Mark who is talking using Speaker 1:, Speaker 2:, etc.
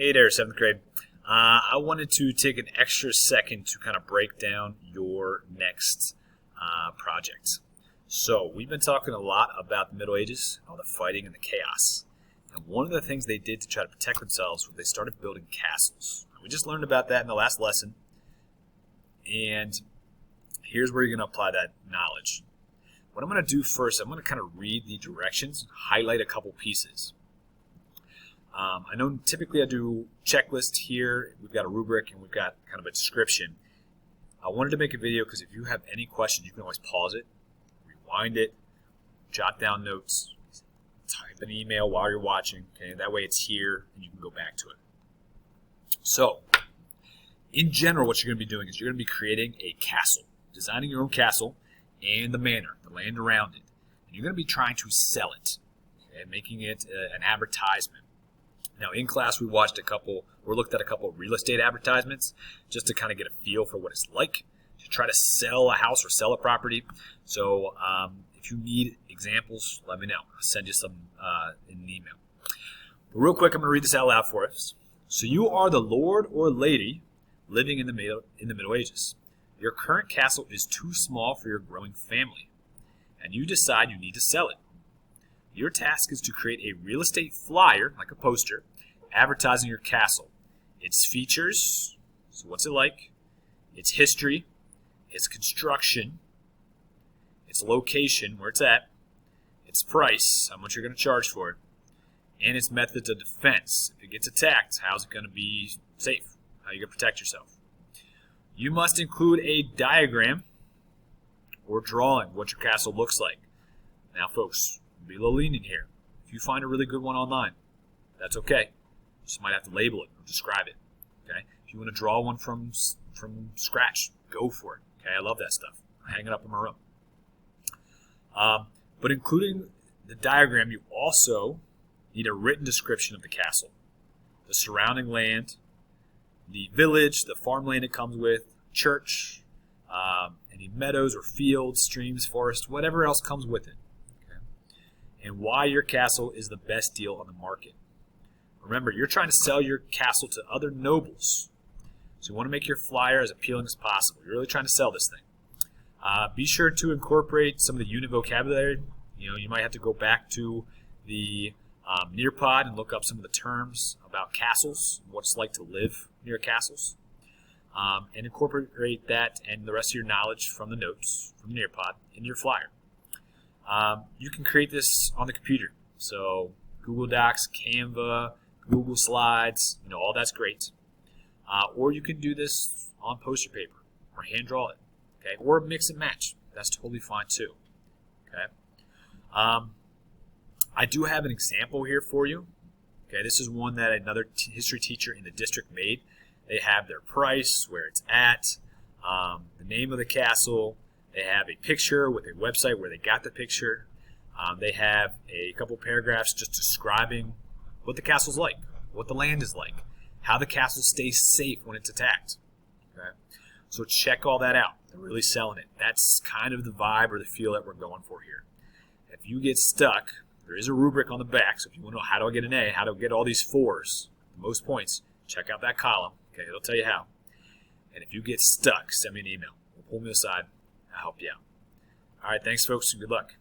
Speaker 1: Hey there, 7th grade. I wanted to take an extra second to kind of break down your next project. So we've been talking a lot about the Middle Ages, all the fighting and the chaos. And one of the things they did to try to protect themselves was they started building castles. We just learned about that in the last lesson. And here's where you're going to apply that knowledge. What I'm going to do first, I'm going to kind of read the directions, highlight a couple pieces. I know typically I do checklist here. We've got a rubric and we've got kind of a description. I wanted to make a video because if you have any questions, you can always pause it, rewind it, jot down notes, type an email while you're watching. Okay, that way it's here and you can go back to it. So, in general, what you're going to be doing is you're going to be creating a castle, designing your own castle and the manor, the land around it. And you're going to be trying to sell it, okay, making it an advertisement. Now, in class, we looked at a couple of real estate advertisements just to kind of get a feel for what it's like to try to sell a house or sell a property. So if you need examples, let me know. I'll send you some in an email. But real quick, I'm going to read this out loud for us. So you are the lord or lady living in the Middle Ages. Your current castle is too small for your growing family, and you decide you need to sell it. Your task is to create a real estate flyer, like a poster, advertising your castle. Its features, so what's it like, its history, its construction, its location, where it's at, its price, how much you're going to charge for it, and its methods of defense. If it gets attacked, how's it going to be safe? How are you going to protect yourself? You must include a diagram or drawing what your castle looks like. Now, folks, be a little lenient here. If you find a really good one online, that's okay. You just might have to label it or describe it. Okay? If you want to draw one from scratch, go for it. Okay? I love that stuff. I hang it up in my room. But including the diagram, you also need a written description of the castle, the surrounding land, the village, the farmland it comes with, church, any meadows or fields, streams, forests, whatever else comes with it. And why your castle is the best deal on the market. Remember, you're trying to sell your castle to other nobles. So you want to make your flyer as appealing as possible. You're really trying to sell this thing. Be sure to incorporate some of the unit vocabulary. You might have to go back to the Nearpod and look up some of the terms about castles, what it's like to live near castles. And incorporate that and the rest of your knowledge from the notes, from the Nearpod, in your flyer. You can create this on the computer. So Google Docs, Canva, Google Slides, all that's great. Or you can do this on poster paper or hand draw it. Okay? Or mix and match. That's totally fine too. Okay? I do have an example here for you. Okay, this is one that another history teacher in the district made. They have their price, where it's at, the name of the castle. They have a picture with a website where they got the picture. They have a couple paragraphs just describing what the castle's like, what the land is like, how the castle stays safe when it's attacked. Okay? So check all that out. They're really selling it. That's kind of the vibe or the feel that we're going for here. If you get stuck, there is a rubric on the back. So if you want to know how do I get an A, how to get all these 4s, the most points, check out that column. Okay, it'll tell you how. And if you get stuck, send me an email. Pull me aside. I'll help you out. All right, thanks, folks, and good luck.